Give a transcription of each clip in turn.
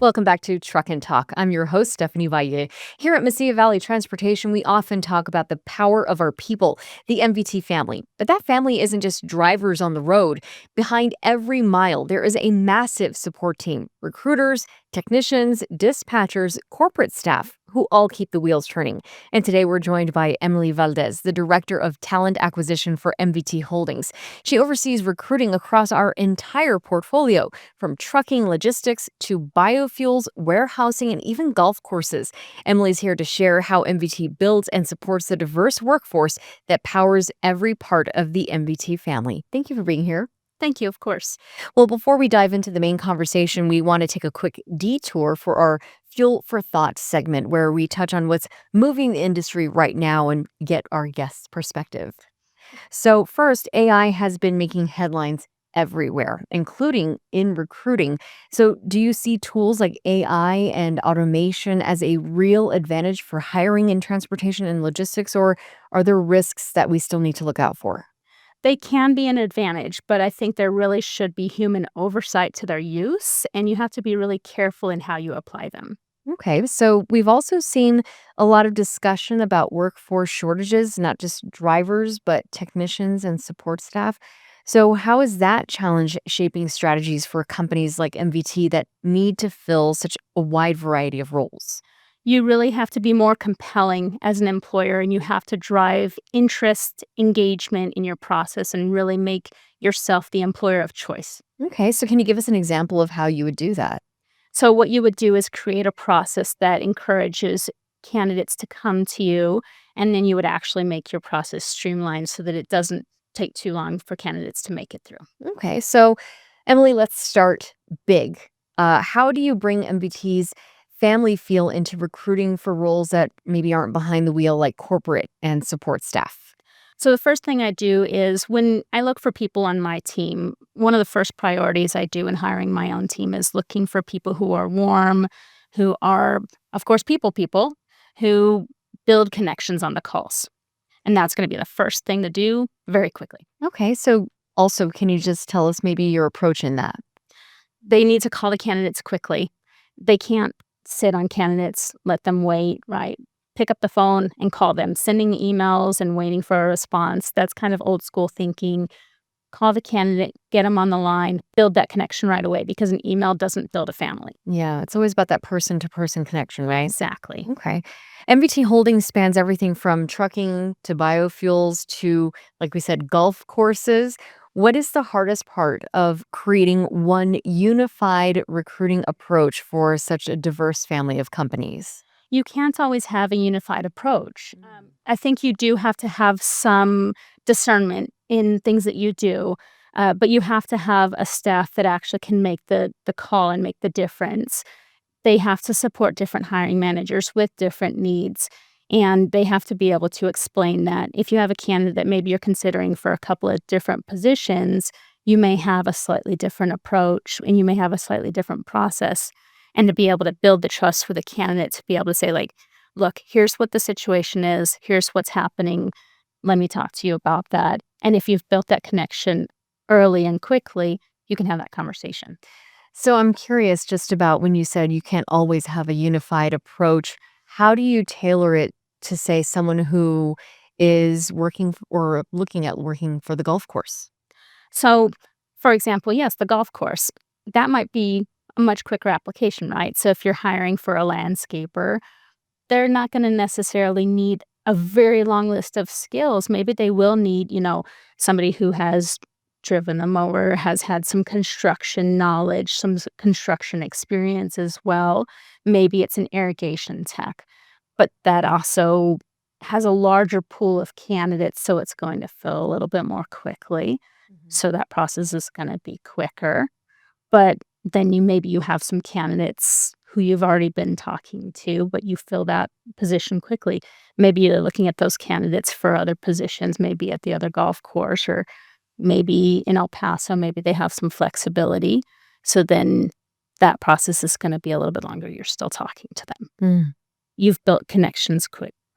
Welcome back to Truck and Talk. I'm your host, Stephanie Valle. Here at MVT Valley Transportation, we often talk about the power of our people, the MVT family. But that family isn't just drivers on the road. Behind every mile, there is a massive support team: recruiters, technicians, dispatchers, corporate staff who all keep the wheels turning. And today we're joined by Emily Valdez, the Director of Talent Acquisition for MVT Holdings. She oversees recruiting across our entire portfolio, from trucking logistics to biofuels, warehousing, and even golf courses. Emily's here to share how MVT builds and supports the diverse workforce that powers every part of the MVT family. Thank you for being here. Thank you, of course. Well, before we dive into the main conversation, we want to take a quick detour for our Fuel for Thought segment, where we touch on what's moving the industry right now and get our guests' perspective. So, first, AI has been making headlines everywhere, including in recruiting. So, do you see tools like AI and automation as a real advantage for hiring in transportation and logistics, or are there risks that we still need to look out for? They can be an advantage, but I think there really should be human oversight to their use, and you have to be really careful in how you apply them. Okay, so we've also seen a lot of discussion about workforce shortages, not just drivers, but technicians and support staff. So, how is that challenge shaping strategies for companies like MVT that need to fill such a wide variety of roles? You really have to be more compelling as an employer, and you have to drive interest, engagement in your process, and really make yourself the employer of choice. Okay, so can you give us an example of how you would do that? So, what you would do is create a process that encourages candidates to come to you, and then you would actually make your process streamlined so that it doesn't take too long for candidates to make it through. Okay, so Emily, let's start big. How do you bring MVT's family feel into recruiting for roles that maybe aren't behind the wheel, like corporate and support staff? So the first thing I do is when I look for people on my team, one of the first priorities I do in hiring my own team is looking for people who are warm, who are, of course, people, who build connections on the calls. And that's going to be the first thing to do very quickly. Okay, so also, can you just tell us maybe your approach in that? They need to call the candidates quickly. They can't sit on candidates, let them wait, right? Pick up the phone and call them. Sending emails and waiting for a response, that's kind of old school thinking. Call the candidate, get them on the line, build that connection right away, because an email doesn't build a family. Yeah, it's always about that person to person connection, right? Exactly. Okay. MVT Holdings spans everything from trucking to biofuels to, like we said, golf courses. What is the hardest part of creating one unified recruiting approach for such a diverse family of companies? You can't always have a unified approach. I think you do have to have some discernment in things that you do, but you have to have a staff that actually can make the call and make the difference. They have to support different hiring managers with different needs, and they have to be able to explain that if you have a candidate that maybe you're considering for a couple of different positions, you may have a slightly different approach and you may have a slightly different process. And to be able to build the trust for the candidate to be able to say, like, look, here's what the situation is, here's what's happening. Let me talk to you about that. And if you've built that connection early and quickly, you can have that conversation. So I'm curious just about when you said you can't always have a unified approach. How do you tailor it to, say, someone who is or looking at working for the golf course? So, for example, yes, the golf course, that might be a much quicker application, right? So if you're hiring for a landscaper, they're not going to necessarily need a very long list of skills. Maybe they will need, somebody who has driven a mower, has had some construction knowledge, some construction experience as well. Maybe it's an irrigation tech, but that also has a larger pool of candidates, so it's going to fill a little bit more quickly. So that process is going to be quicker. But then maybe you have some candidates who you've already been talking to, but you fill that position quickly. Maybe you're looking at those candidates for other positions, maybe at the other golf course, or maybe in El Paso, maybe they have some flexibility. So then that process is going to be a little bit longer. You're still talking to them. Mm. You've built connections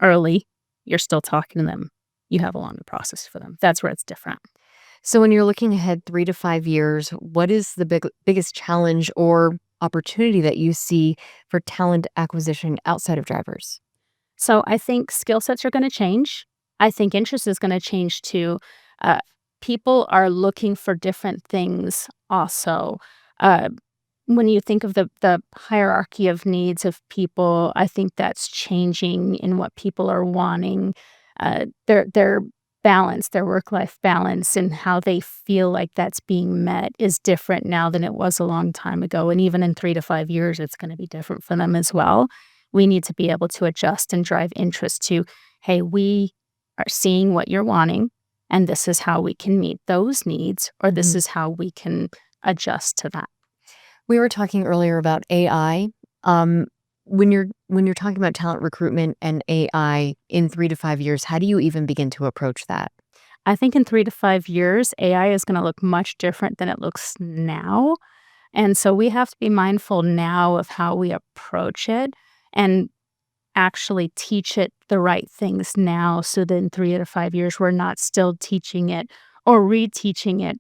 early. You're still talking to them. You have a longer process for them. That's where it's different. So when you're looking ahead 3 to 5 years, what is the biggest challenge or opportunity that you see for talent acquisition outside of drivers? So I think skill sets are gonna change. I think interest is gonna change too. Uh, People are looking for different things also. Uh, when you think of the hierarchy of needs of people, I think that's changing in what people are wanting. Their balance, their work-life balance, and how they feel like that's being met is different now than it was a long time ago, and even in 3 to 5 years, it's gonna be different for them as well. We need to be able to adjust and drive interest to, "Hey, we are seeing what you're wanting, and this is how we can meet those needs, or this Mhm. is how we can adjust to that." We were talking earlier about AI. Um, when you're talking about talent recruitment and AI in 3 to 5 years, how do you even begin to approach that? I think in 3 to 5 years, AI is gonna look much different than it looks now, and so we have to be mindful now of how we approach it and actually teach it the right things now so that in 3 to 5 years, we're not still teaching it or reteaching it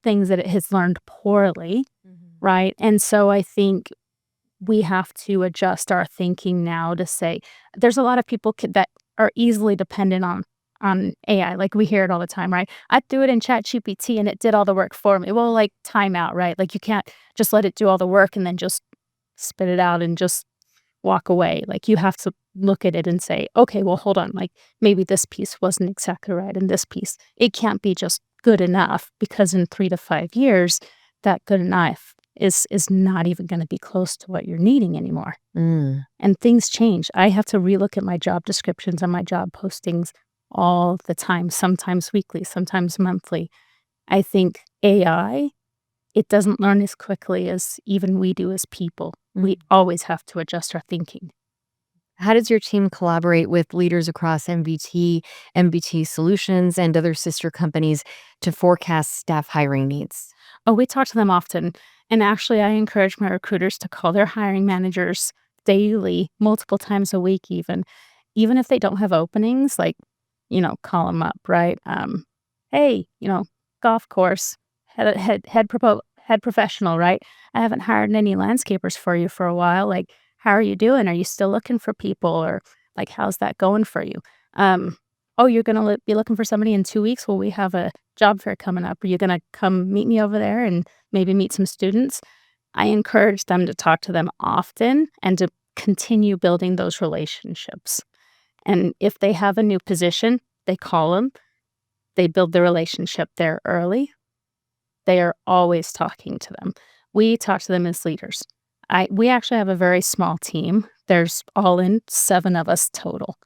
things that it has learned poorly, Mhm. right? And so I think we have to adjust our thinking now to say there's a lot of people that are easily dependent on AI. Like we hear it all the time, right? I threw it in ChatGPT and it did all the work for me. Well, like time out, right? Like you can't just let it do all the work and then just spit it out and just walk away. Like you have to look at it and say, okay, well, hold on. Like maybe this piece wasn't exactly right. And this piece, it can't be just good enough because in 3 to 5 years, that good enough is not even going to be close to what you're needing anymore. Mm. And things change. I have to relook at my job descriptions and my job postings all the time, sometimes weekly, sometimes monthly. I think AI, it doesn't learn as quickly as even we do as people. We Mm. always have to adjust our thinking. How does your team collaborate with leaders across MVT, MVT Solutions, and other sister companies to forecast staff hiring needs? Oh, we talk to them often. And actually, I encourage my recruiters to call their hiring managers daily, multiple times a week, even if they don't have openings, like, call them up, right? Hey, golf course, head professional, right? I haven't hired any landscapers for you for a while. Like, how are you doing? Are you still looking for people, or like, how's that going for you? Um, oh, you're gonna be looking for somebody in 2 weeks? Well, we have a job fair coming up. Are you gonna come meet me over there and maybe meet some students? I encourage them to talk to them often and to continue building those relationships. And if they have a new position, they call them, they build the relationship there early. They are always talking to them. We talk to them as leaders. We actually have a very small team. There's all in 7 of us total.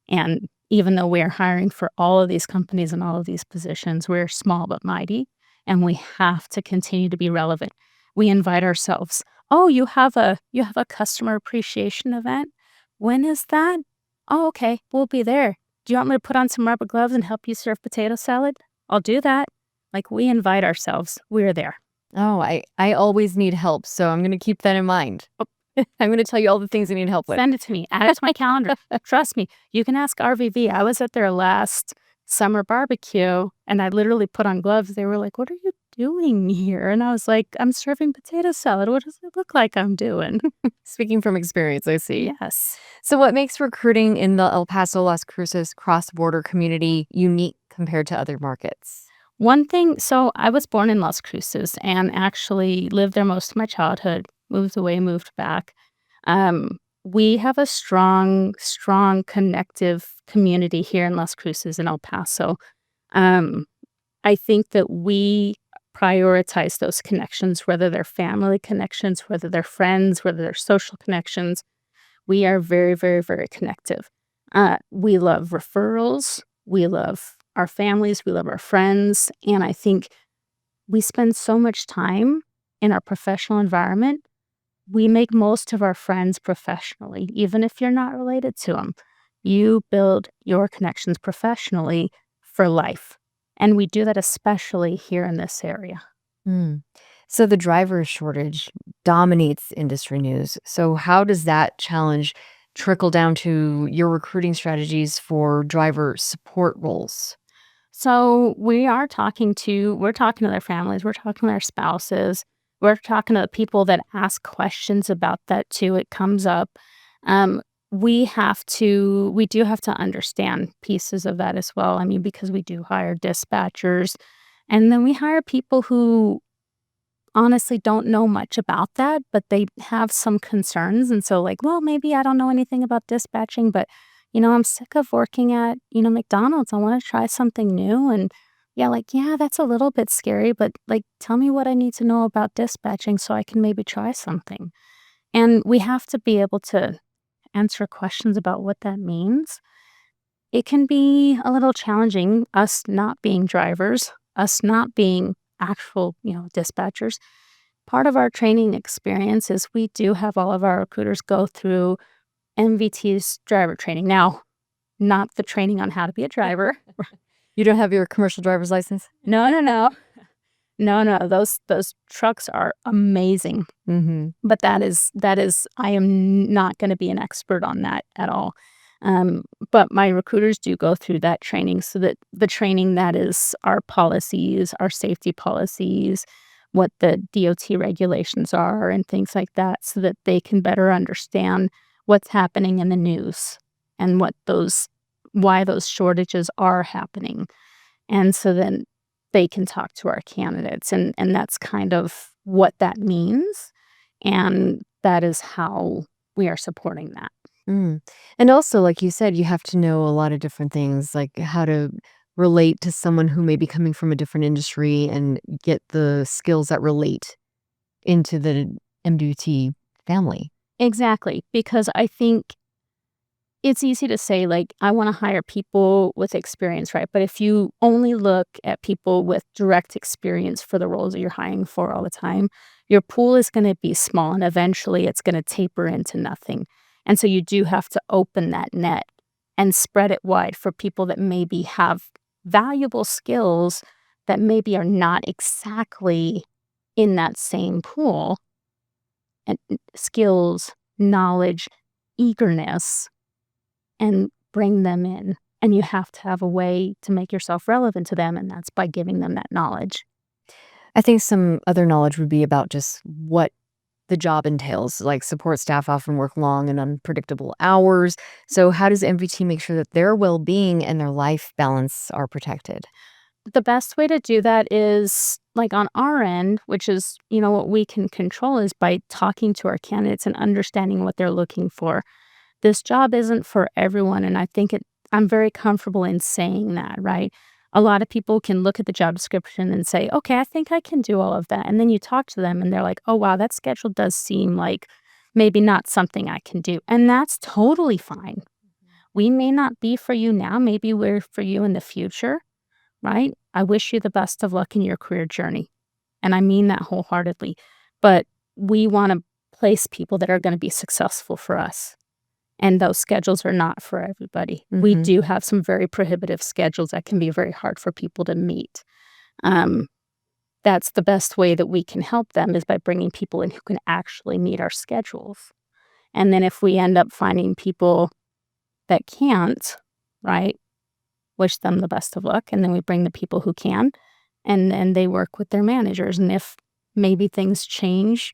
And even though we're hiring for all of these companies and all of these positions, we're small but mighty, and we have to continue to be relevant. We invite ourselves. Oh, you have a customer appreciation event? When is that? Oh, okay, we'll be there. Do you want me to put on some rubber gloves and help you serve potato salad? I'll do that. Like we invite ourselves. We're there. Oh, I always need help, so I'm gonna keep that in mind. Oh, I'm gonna tell you all the things I need help with. send it to me. Add it to my calendar. Trust me. You can ask RVV. I was at their last summer barbecue and I literally put on gloves. They were like, "What are you doing here?" And I was like, "I'm serving potato salad. What does it look like I'm doing?" Speaking from experience, I see. Yes. So, what makes recruiting in the El Paso Las Cruces cross border community unique compared to other markets? One thing, so I was born in Las Cruces and actually lived there most of my childhood, moved away, moved back. We have a strong, strong connective community here in Las Cruces in El Paso. Um, I think that we prioritize those connections, whether they're family connections, whether they're friends, whether they're social connections. We are very, very, very connective. We love referrals. We love our families. We love our friends. And I think we spend so much time in our professional environment. We make most of our friends professionally, even if you're not related to them. You build your connections professionally for life. And we do that especially here in this area. Hmm. So, the driver shortage dominates industry news. So, how does that challenge trickle down to your recruiting strategies for driver support roles? So we're talking to their families, we're talking to their spouses, We're talking to the people that ask questions about that too. It comes up. Um, we do have to understand pieces of that as well. I mean, because we do hire dispatchers, and then we hire people who honestly don't know much about that, but they have some concerns. And so, like, well, maybe I don't know anything about dispatching, but I'm sick of working at, McDonald's. I want to try something new. And yeah, like, yeah, that's a little bit scary, but like, tell me what I need to know about dispatching so I can maybe try something. And we have to be able to answer questions about what that means. It can be a little challenging, us not being drivers, us not being actual, dispatchers. Part of our training experience is we do have all of our recruiters go through MVT's driver training. Now, not the training on how to be a driver. You don't have your commercial driver's license? No, no, no. No, no. Those trucks are amazing. But that is I am not gonna be an expert on that at all. Um, but my recruiters do go through that training, so that the training that is our policies, our safety policies, what the DOT regulations are and things like that, so that they can better understand what's happening in the news and why those shortages are happening. And so then they can talk to our candidates, and that's kind of what that means, and that is how we are supporting that. Mm. And also, like you said, you have to know a lot of different things, like how to relate to someone who may be coming from a different industry and get the skills that relate into the MWT family. Exactly, because I think it's easy to say, like, I wanna hire people with experience, right? But if you only look at people with direct experience for the roles that you're hiring for all the time, your pool is gonna be small, and eventually it's gonna taper into nothing. And so you do have to open that net and spread it wide for people that maybe have valuable skills that maybe are not exactly in that same pool, and skills, knowledge, eagerness, and bring them in. And you have to have a way to make yourself relevant to them, and that's by giving them that knowledge. I think some other knowledge would be about just what the job entails. Like support staff often work long and unpredictable hours. So, how does MVT make sure that their well being and their life balance are protected? The best way to do that is like on our end, which is, what we can control is by talking to our candidates and understanding what they're looking for. This job isn't for everyone, and I'm very comfortable in saying that, right? A lot of people can look at the job description and say, "Okay, I think I can do all of that." And then you talk to them and they're like, "Oh, wow, that schedule does seem like maybe not something I can do." And that's totally fine. We may not be for you now, maybe we're for you in the future, right? I wish you the best of luck in your career journey. And I mean that wholeheartedly. But we want to place people that are going to be successful for us. And those schedules are not for everybody. We Hmm. do have some very prohibitive schedules that can be very hard for people to meet. Um, that's the best way that we can help them is by bringing people in who can actually meet our schedules. And then if we end up finding people that can't, right, wish them the best of luck. And then we bring the people who can, and then they work with their managers. And if maybe things change,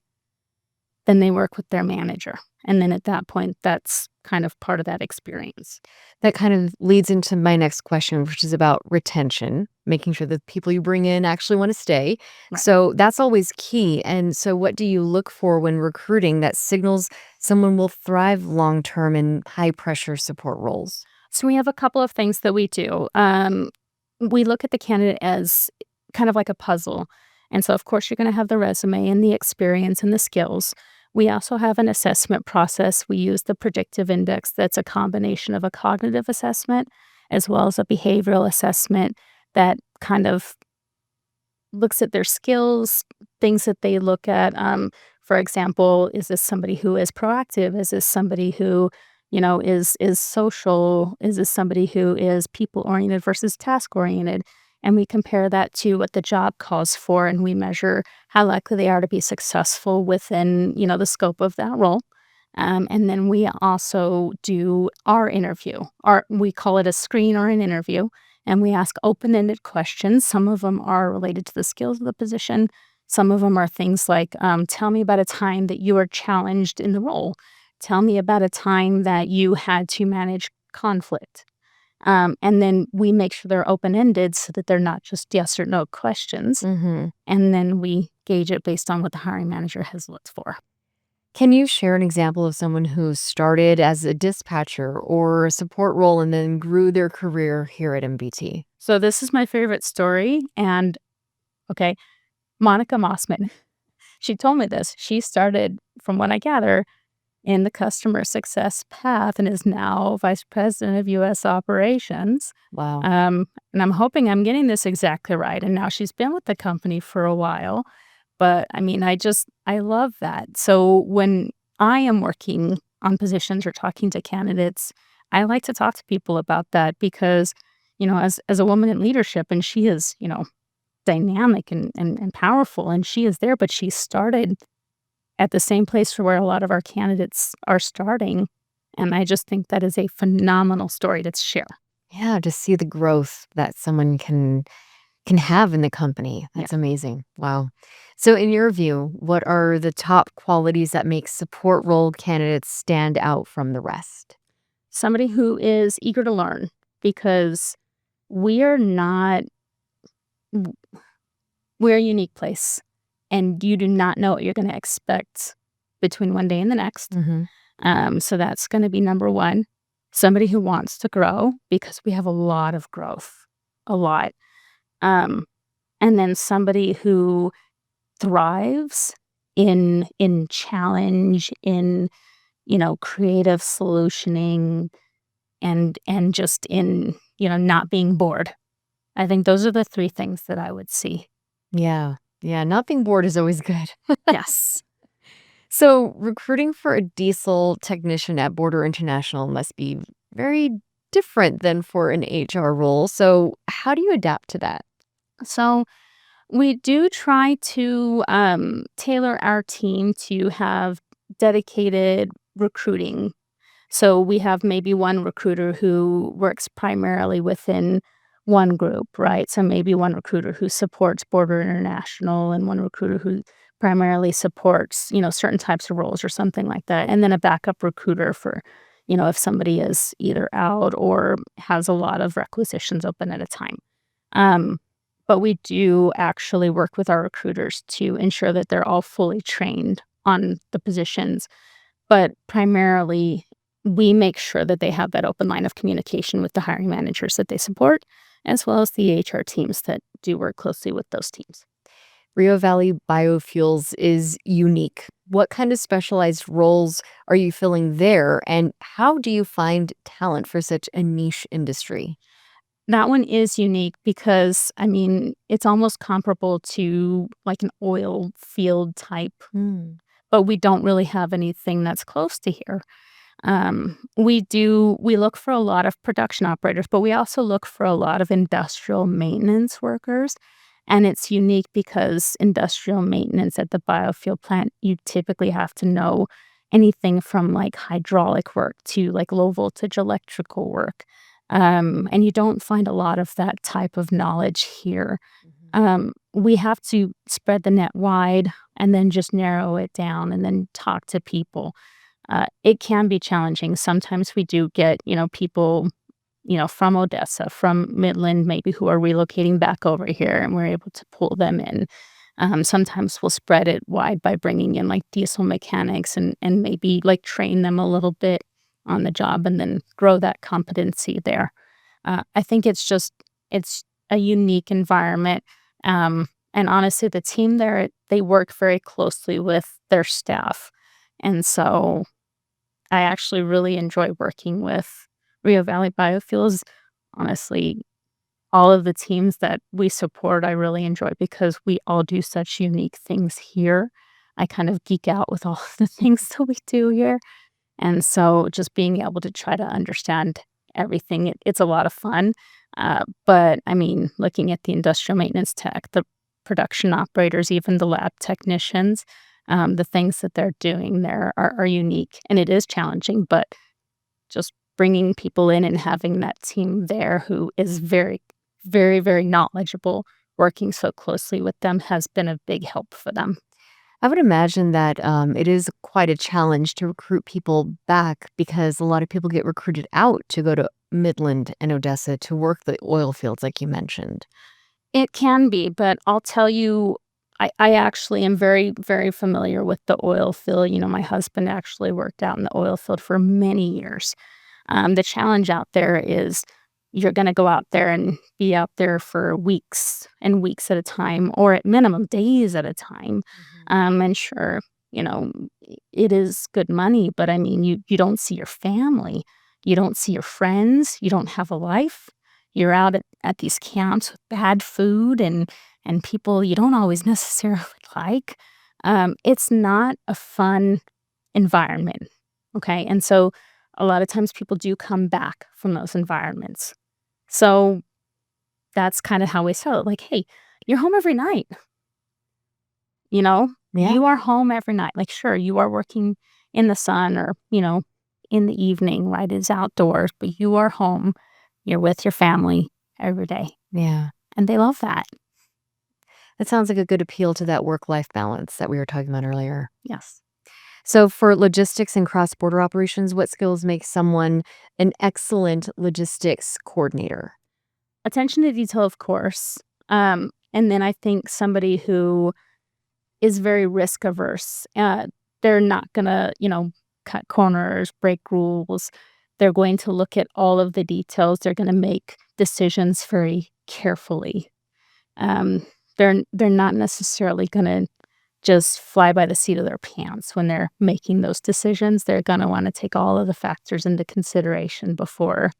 then they work with their manager. And then at that point, that's kind of part of that experience. That kind of leads into my next question, which is about retention, making sure that people you bring in actually want to stay. Right. So that's always key. And so, what do you look for when recruiting that signals someone will thrive long term in high pressure support roles? So we have a couple of things that we do. We look at the candidate as kind of like a puzzle. And so, of course, you're going to have the resume and the experience and the skills. We also have an assessment process. We use the predictive index that's a combination of a cognitive assessment as well as a behavioral assessment that kind of looks at their skills, things that they look at. For example, is this somebody who is proactive? Is this somebody who, is social? Is this somebody who is people oriented versus task oriented? And we compare that to what the job calls for, and we measure how likely they are to be successful within, the scope of that role. And then we also do our interview. We call it a screen or an interview, and we ask open-ended questions. Some of them are related to the skills of the position. Some of them are things like, tell me about a time that you were challenged in the role. Tell me about a time that you had to manage conflict. And then we make sure they're open-ended so that they're not just yes or no questions. Hmm. And then we gauge it based on what the hiring manager has looked for. Can you share an example of someone who started as a dispatcher or a support role and then grew their career here at MVT? So this is my favorite story. And okay, Monica Mossman, she told me this. She started, from what I gather, in the customer success path and is now vice president of U.S. operations. Wow. And I'm hoping I'm getting this exactly right. And now she's been with the company for a while. But I mean, I love that. So when I am working on positions or talking to candidates, I like to talk to people about that because, as a woman in leadership, and she is, dynamic and powerful, and she is there, but she started at the same place for where a lot of our candidates are starting. And I just think that is a phenomenal story to share. Yeah, to see the growth that someone can have in the company. Yeah. That's amazing. Wow. So in your view, what are the top qualities that make support role candidates stand out from the rest? Somebody who is eager to learn because we are not, we're a unique place and you do not know what you're going to expect between one day and the next. Hmm. So that's going to be number one. Somebody who wants to grow because we have a lot of growth, a lot. Um, and then somebody who thrives in challenge, in creative solutioning, and just in not being bored. I think those are the three things that I would see. Yeah. Yeah. Not being bored is always good. Yes. So recruiting for a diesel technician at Border International must be very different than for an HR role. So how do you adapt to that? So we do try to tailor our team to have dedicated recruiting. So we have maybe one recruiter who works primarily within one group, right? So maybe one recruiter who supports Border International and one recruiter who primarily supports, certain types of roles or something like that. And then a backup recruiter for, if somebody is either out or has a lot of requisitions open at a time. Um, but we do actually work with our recruiters to ensure that they're all fully trained on the positions. But primarily, we make sure that they have that open line of communication with the hiring managers that they support, as well as the HR teams that do work closely with those teams. Rio Valley Biofuels is unique. What kind of specialized roles are you filling there, and how do you find talent for such a niche industry? That one is unique because, I mean, it's almost comparable to like an oil field type, Hmm. but we don't really have anything that's close to here. We look for a lot of production operators, but we also look for a lot of industrial maintenance workers. And it's unique because industrial maintenance at the biofuel plant, you typically have to know anything from like hydraulic work to like low voltage electrical work. And you don't find a lot of that type of knowledge here. Mhm. We have to spread the net wide and then just narrow it down and then talk to people. It can be challenging. Sometimes we do get, people, from Odessa, from Midland, maybe who are relocating back over here, and we're able to pull them in. Sometimes we'll spread it wide by bringing in like diesel mechanics and maybe like train them a little bit on the job and then grow that competency there. I think it's a unique environment. And honestly, the team there, they work very closely with their staff. And so I actually really enjoy working with Rio Valley Biofuels. Honestly, all of the teams that we support, I really enjoy because we all do such unique things here. I kind of geek out with all of the things that we do here. And so just being able to try to understand everything, it's a lot of fun. But I mean, looking at the industrial maintenance tech, the production operators, even the lab technicians, the things that they're doing there are unique. And it is challenging, but just bringing people in and having that team there who is very, very, very knowledgeable working so closely with them has been a big help for them. I would imagine that it is quite a challenge to recruit people back because a lot of people get recruited out to go to Midland and Odessa to work the oil fields, like you mentioned. It can be, but I'll tell you, I actually am very, very familiar with the oil field. My husband actually worked out in the oil field for many years. The challenge out there is you're going to go out there and be out there for weeks and weeks at a time, or at minimum days at a time. Mhm. And sure, you know, it is good money, but I mean, you don't see your family, you don't see your friends, you don't have a life. You're out at these camps with bad food and people you don't always necessarily like. It's not a fun environment. Okay. And so a lot of times people do come back from those environments. So that's kind of how we sell it. Like, hey, you're home every night, you know? Yeah. You are home every night. Like, sure, you are working in the sun or, in the evening, right? It's outdoors, but you are home. You're with your family every day. Yeah. And they love that. That sounds like a good appeal to that work-life balance that we were talking about earlier. Yes. So for logistics and cross-border operations, what skills make someone an excellent logistics coordinator? Attention to detail, of course. And then I think somebody who is very risk averse. They're not gonna, cut corners, break rules. They're going to look at all of the details. They're gonna make decisions very carefully. Um, they're not necessarily gonna just fly by the seat of their pants when they're making those decisions. They're gonna wanna take all of the factors into consideration before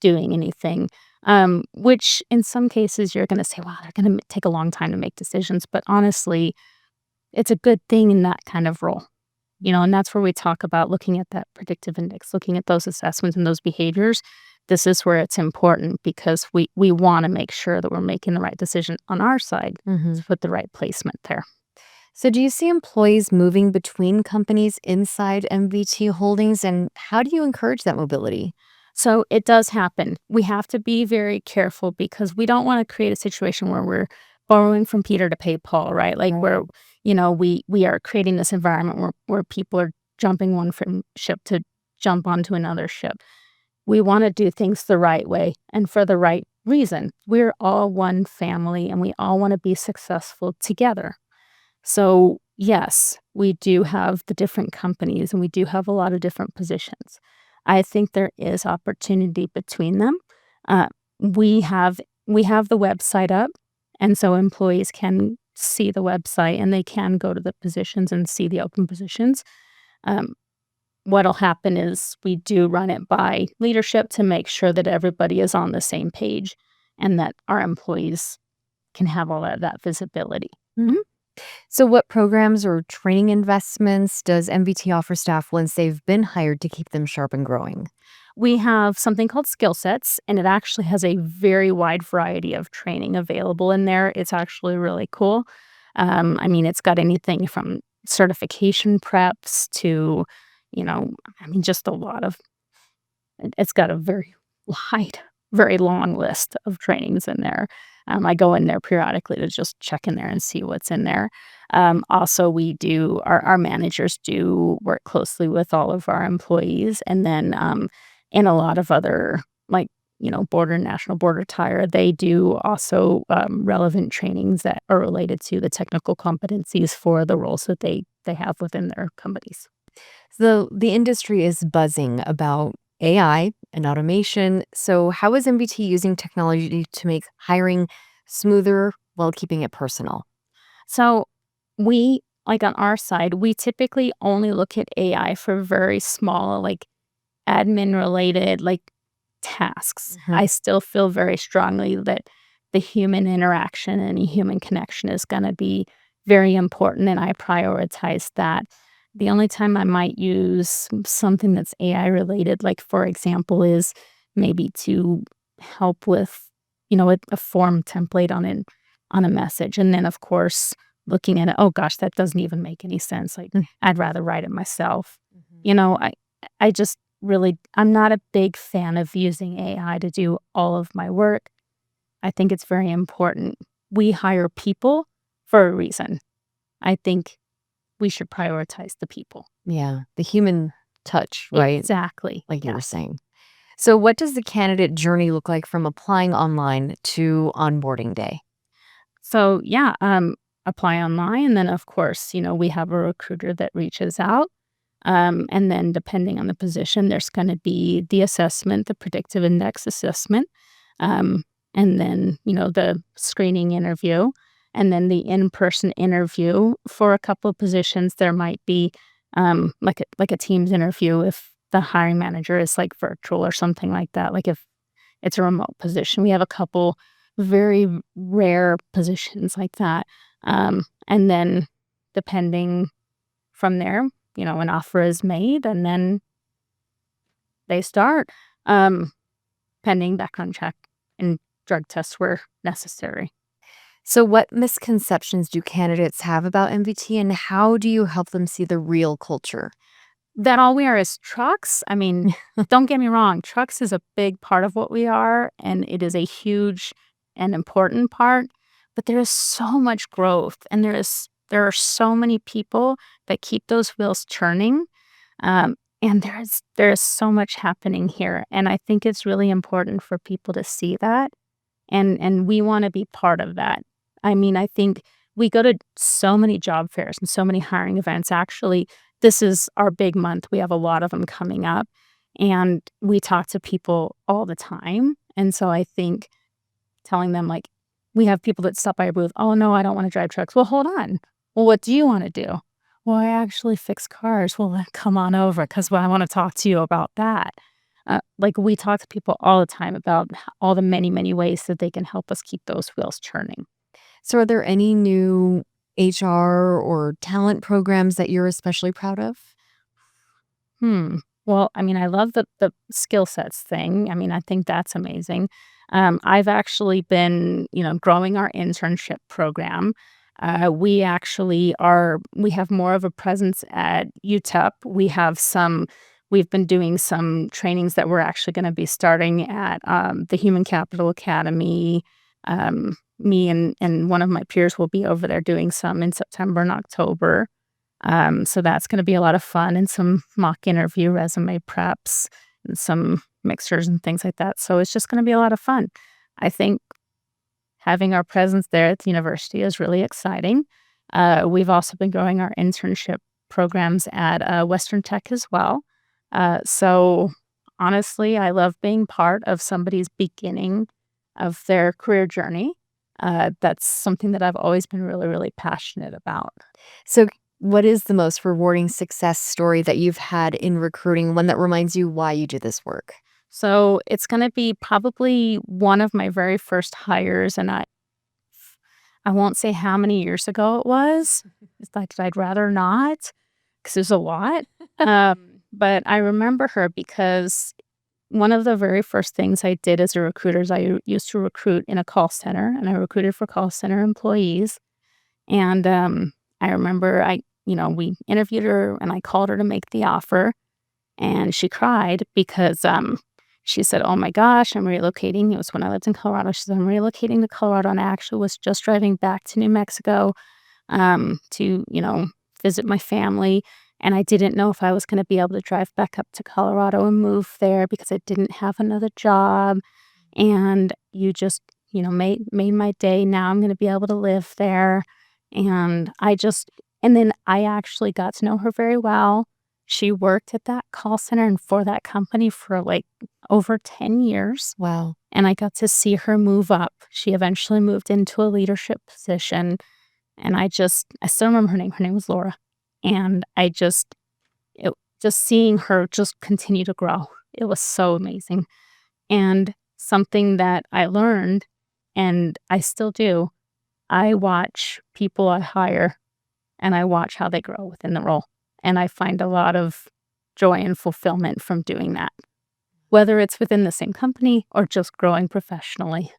doing anything. Which in some cases you're gonna say, wow, they're gonna take a long time to make decisions. But honestly, it's a good thing in that kind of role, and that's where we talk about looking at that predictive index, looking at those assessments and those behaviors. This is where it's important because we wanna make sure that we're making the right decision on our side Mhm. to put the right placement there. So do you see employees moving between companies inside MVT Holdings, and how do you encourage that mobility? So it does happen. We have to be very careful because we don't wanna create a situation where we're borrowing from Peter to pay Paul, right? Like, Right. where, we are creating this environment where people are jumping one from ship to jump onto another ship. We wanna do things the right way and for the right reason. We're all one family, and we all wanna be successful together. So, yes, we do have the different companies and we do have a lot of different positions. I think there is opportunity between them. Uh, we have we have the website up, and so employees can see the website and they can go to the positions and see the open positions. Um, what'll happen is we do run it by leadership to make sure that everybody is on the same page and that our employees can have all of that visibility. Mhm. So what programs or training investments does MVT offer staff once they've been hired to keep them sharp and growing? We have something called skill sets, and it actually has a very wide variety of training available in there. It's actually really cool. I mean, it's got anything from certification preps to, just a lot of it's got a very wide, very long list of trainings in there. I go in there periodically to just check in there and see what's in there. Also, we do our managers do work closely with all of our employees, and then in a lot of other like border national border tire, they do also relevant trainings that are related to the technical competencies for the roles that they have within their companies. So the industry is buzzing about AI and automation. So how is MVT using technology to make hiring smoother while keeping it personal? So we like on our side, we typically only look at AI for very small, like admin related, like tasks. Mhm. I still feel very strongly that the human interaction and human connection is going to be very important, and I prioritize that. The only time I might use something that's AI related, like for example, is maybe to help with, a form template on a message, and then of course looking at it, oh gosh, that doesn't even make any sense. Like Mm. I'd rather write it myself. Mhm. You know, I just really I'm not a big fan of using AI to do all of my work. I think it's very important we hire people for a reason. I think we should prioritize the people. Yeah, the human touch, right? Exactly. Like you were Yes. saying. So, what does the candidate journey look like from applying online to onboarding day? So, yeah, apply online. And then, of course, we have a recruiter that reaches out. And then, depending on the position, there's going to be the assessment, the predictive index assessment, um, and then, the screening interview, and then the in person interview. For a couple of positions, there might be like a Teams interview if the hiring manager is like virtual or something like that. Like if it's a remote position. We have a couple very rare positions like that. And then depending from there, an offer is made and then they start, um, pending background check and drug tests were necessary. So, what misconceptions do candidates have about MVT and how do you help them see the real culture? That all we are is trucks. I mean, don't get me wrong, trucks is a big part of what we are, and it is a huge and important part, but there is so much growth, and there are so many people that keep those wheels turning, and there is so much happening here, and I think it's really important for people to see that, and we wanna be part of that. I mean, I think we go to so many job fairs and so many hiring events. Actually, this is our big month. We have a lot of them coming up, and we talk to people all the time, and so I think telling them, like we have people that stop by our booth, "Oh, no, I don't wanna drive trucks." "Well, hold on. Well, what do you wanna do?" "Well, I actually fix cars." "Well, then come on over 'cause I wanna talk to you about that." Like, we talk to people all the time about all the many, many ways that they can help us keep those wheels turning. So, are there any new HR or talent programs that you're especially proud of? Hmm. Well, I mean, I love the skill sets thing. I mean, I think that's amazing. I've actually been, growing our internship program. We have more of a presence at UTEP. We've been doing some trainings that we're actually going to be starting at the Human Capital Academy. Me and one of my peers will be over there doing some in September and October. So that's gonna be a lot of fun and some mock interview resume preps and some mixtures and things like that. So it's just gonna be a lot of fun. I think having our presence there at the university is really exciting. We've also been growing our internship programs at Western Tech as well. So honestly, I love being part of somebody's beginning of their career journey. That's something that I've always been really, really passionate about. So, what is the most rewarding success story that you've had in recruiting? One that reminds you why you do this work? So it's gonna be probably one of my very first hires, and I won't say how many years ago it was. It's like I'd rather not, 'cause there's a lot. But I remember her because one of the very first things I did as a recruiter is I used to recruit in a call center, and I recruited for call center employees. And, I remember we interviewed her, and I called her to make the offer, and she cried because, she said, "Oh my gosh, I'm relocating." It was when I lived in Colorado. She said, "I'm relocating to Colorado," and I actually was just driving back to New Mexico, to, visit my family, and I didn't know if I was gonna be able to drive back up to Colorado and move there because I didn't have another job, and you just, made my day. Now I'm gonna be able to live there, and then I actually got to know her very well. She worked at that call center and for that company for, like, over 10 years, Wow. and I got to see her move up. She eventually moved into a leadership position, and I still remember her name. Her name was Laura, and it just seeing her just continue to grow, it was so amazing, and something that I learned, and I still do, I watch people I hire, and I watch how they grow within the role, and I find a lot of joy and fulfillment from doing that, whether it's within the same company or just growing professionally.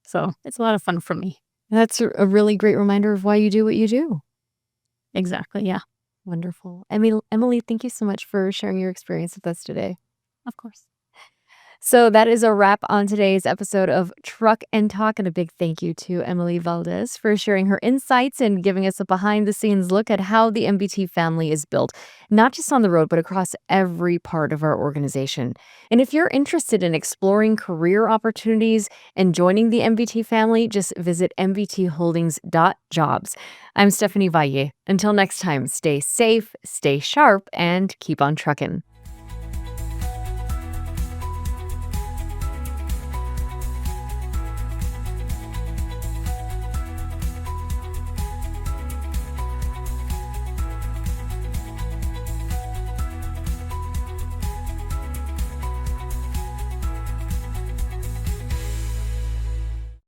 So, it's a lot of fun for me. That's a really great reminder of why you do what you do. Exactly, yeah, Wonderful. Emily, thank you so much for sharing your experience with us today. of course. So that is a wrap on today's episode of Truck and Talk. And a big thank you to Emily Valdez for sharing her insights and giving us a behind the scenes look at how the MVT family is built, not just on the road, but across every part of our organization. And if you're interested in exploring career opportunities and joining the MVT family, just visit mvtholdings.jobs. I'm Stephanie Valle. Until next time, stay safe, stay sharp, and keep on trucking.